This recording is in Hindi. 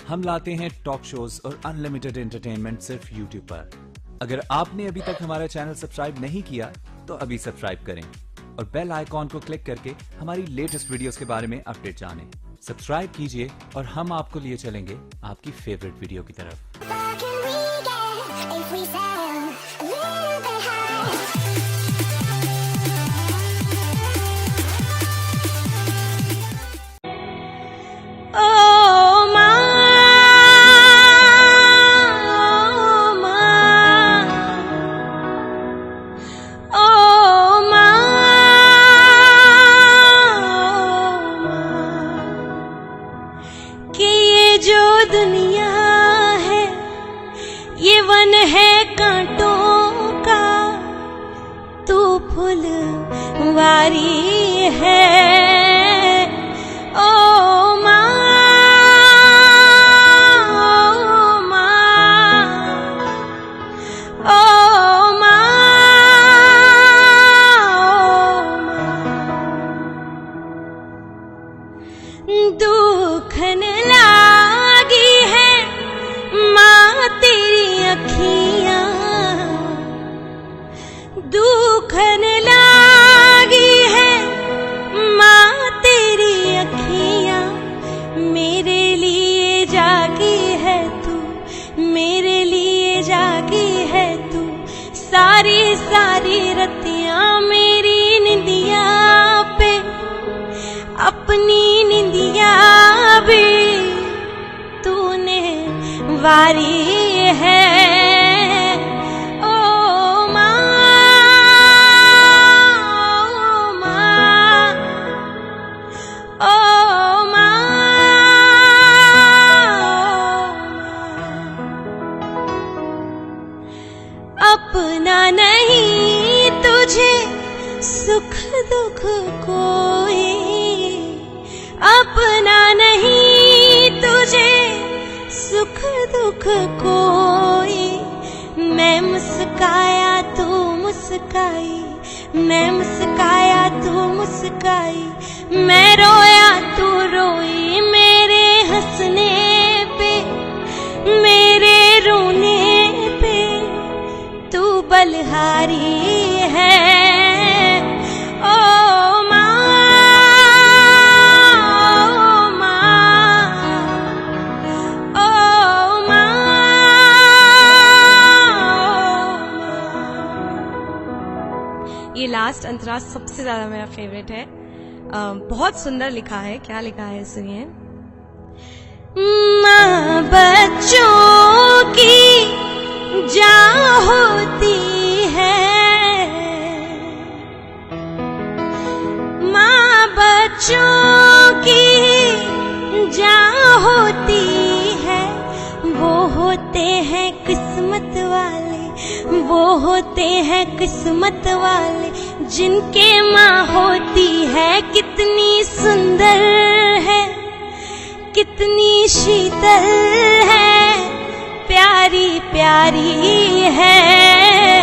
हम लाते हैं टॉक शोज और अनलिमिटेड एंटरटेनमेंट सिर्फ YouTube पर। अगर आपने अभी तक हमारा चैनल सब्सक्राइब नहीं किया तो अभी सब्सक्राइब करें और बेल आइकॉन को क्लिक करके हमारी लेटेस्ट वीडियोस के बारे में अपडेट जानें। सब्सक्राइब कीजिए और हम आपको लिए चलेंगे आपकी फेवरेट वीडियो की तरफ। दुनिया है ये वन है कांटों का, तू फुलवारी है। ओ माँ, ओ माँ, ओ माँ, दुखन लागी है माँ तेरी अखियाँ, दुखन लागी है माँ तेरी अखियाँ। मेरे लिए जागी है तू, मेरे लिए जागी है तू, सारी सारी रतियाँ मेरी निंदिया पे, अपनी निंदिया भी तूने वारी है। ओ माँ, ओ माँ, ओ माँ, अपना नहीं तुझे सुख दुख कोई, अपना नहीं तुझे सुख दुख कोई। मैं मुस्काया तू मुस्काई, मैं मुस्काया तू मुस्काई, मैं रोया तू रोई। मेरे हंसने पे मेरे रोने पे तू बलिहारी है। ये लास्ट अंतरा सबसे ज्यादा मेरा फेवरेट है, बहुत सुंदर लिखा है। क्या लिखा है सुनिए। माँ बच्चों की जान होती है, माँ बच्चों की जान होती है। वो होते हैं किस्मत वाले, वो होते हैं किस्मत वाले, जिनके माँ होती है। कितनी सुंदर है, कितनी शीतल है, प्यारी प्यारी है।